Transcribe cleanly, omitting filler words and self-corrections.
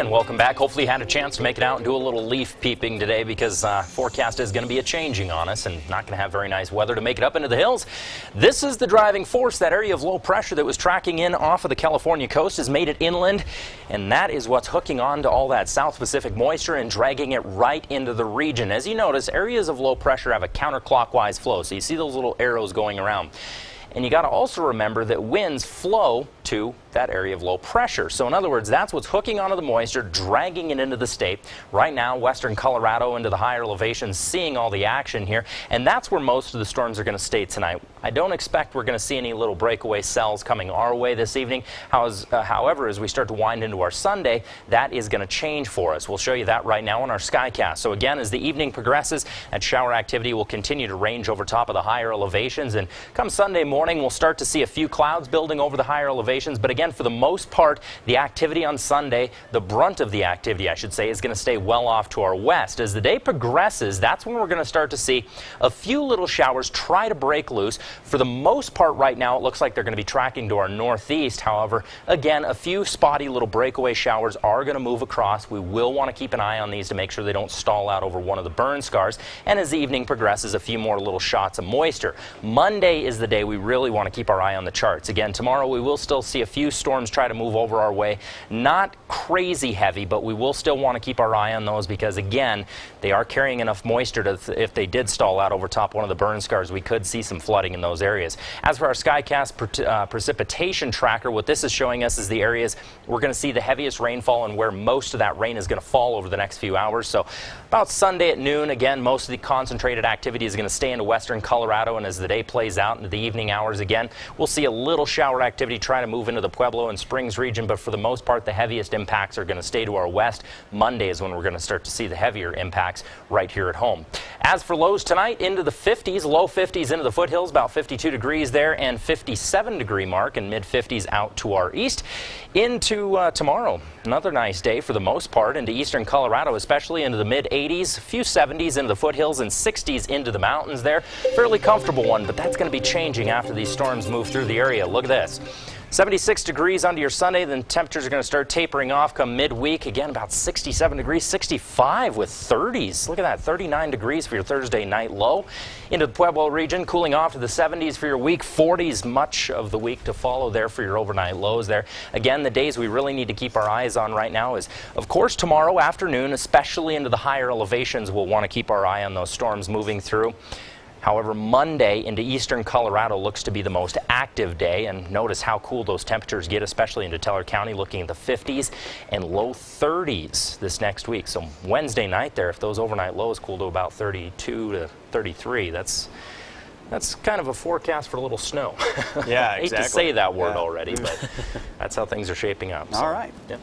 and welcome back. Hopefully you had a chance to make it out and do a little leaf peeping today because forecast is going to be a changing on us and not going to have very nice weather to make it up into the hills. This is the driving force. That area of low pressure that was tracking in off of the California coast has made it inland, and that is what's hooking on to all that South Pacific moisture and dragging it right into the region. As you notice, areas of low pressure have a counterclockwise flow, so you see those little arrows going around. And you got to also remember that winds flow to that area of low pressure. So in other words, that's what's hooking onto the moisture, dragging it into the state. Right now, western Colorado into the higher elevations, seeing all the action here, and that's where most of the storms are going to stay tonight. I don't expect we're going to see any little breakaway cells coming our way this evening. However, as we start to wind into our Sunday, that is going to change for us. We'll show you that right now on our Skycast. So again, as the evening progresses, that shower activity will continue to range over top of the higher elevations, and come Sunday morning, we'll start to see a few clouds building over the higher elevations. But again, for the most part, the activity on Sunday, the brunt of the activity, I should say, is going to stay well off to our west. As the day progresses, that's when we're going to start to see a few little showers try to break loose. For the most part right now, it looks like they're going to be tracking to our northeast. However, again, a few spotty little breakaway showers are going to move across. We will want to keep an eye on these to make sure they don't stall out over one of the burn scars. And as the evening progresses, a few more little shots of moisture. Monday is the day we really want to keep our eye on the charts. Again, tomorrow we will still see a few storms try to move over our way. Not crazy heavy, but we will still want to keep our eye on those because, again, they are carrying enough moisture to, if they did stall out over top one of the burn scars, we could see some flooding in those areas. As for our Skycast precipitation tracker, what this is showing us is the areas we're going to see the heaviest rainfall and where most of that rain is going to fall over the next few hours. So about Sunday at noon, again, most of the concentrated activity is going to stay into western Colorado, and as the day plays out into the evening hours again, we'll see a little shower activity try to move into the Pueblo and Springs region, but for the most part, the heaviest impacts are going to stay to our west. Monday is when we're going to start to see the heavier impacts right here at home. As for lows tonight, into the 50s, low 50s into the foothills, about 52 degrees there, and 57-degree mark and mid-50s out to our east. Into tomorrow, another nice day for the most part into eastern Colorado, especially into the mid-80s, a few 70s into the foothills and 60s into the mountains there. Fairly comfortable one, but that's going to be changing after these storms move through the area. Look at this. 76 degrees onto your Sunday, then temperatures are going to start tapering off come midweek. Again, about 67 degrees, 65 with 30s. Look at that, 39 degrees for your Thursday night low. Into the Pueblo region, cooling off to the 70s for your week, 40s much of the week to follow there for your overnight lows there. Again, the days we really need to keep our eyes on right now is, of course, tomorrow afternoon, especially into the higher elevations. We'll want to keep our eye on those storms moving through. However, Monday into eastern Colorado looks to be the most active day, and notice how cool those temperatures get, especially into Teller County, looking at the 50s and low 30s this next week. So Wednesday night there, if those overnight lows cool to about 32 to 33, that's kind of a forecast for a little snow. Yeah, I hate to say that word already, but that's how things are shaping up. All right. Yeah.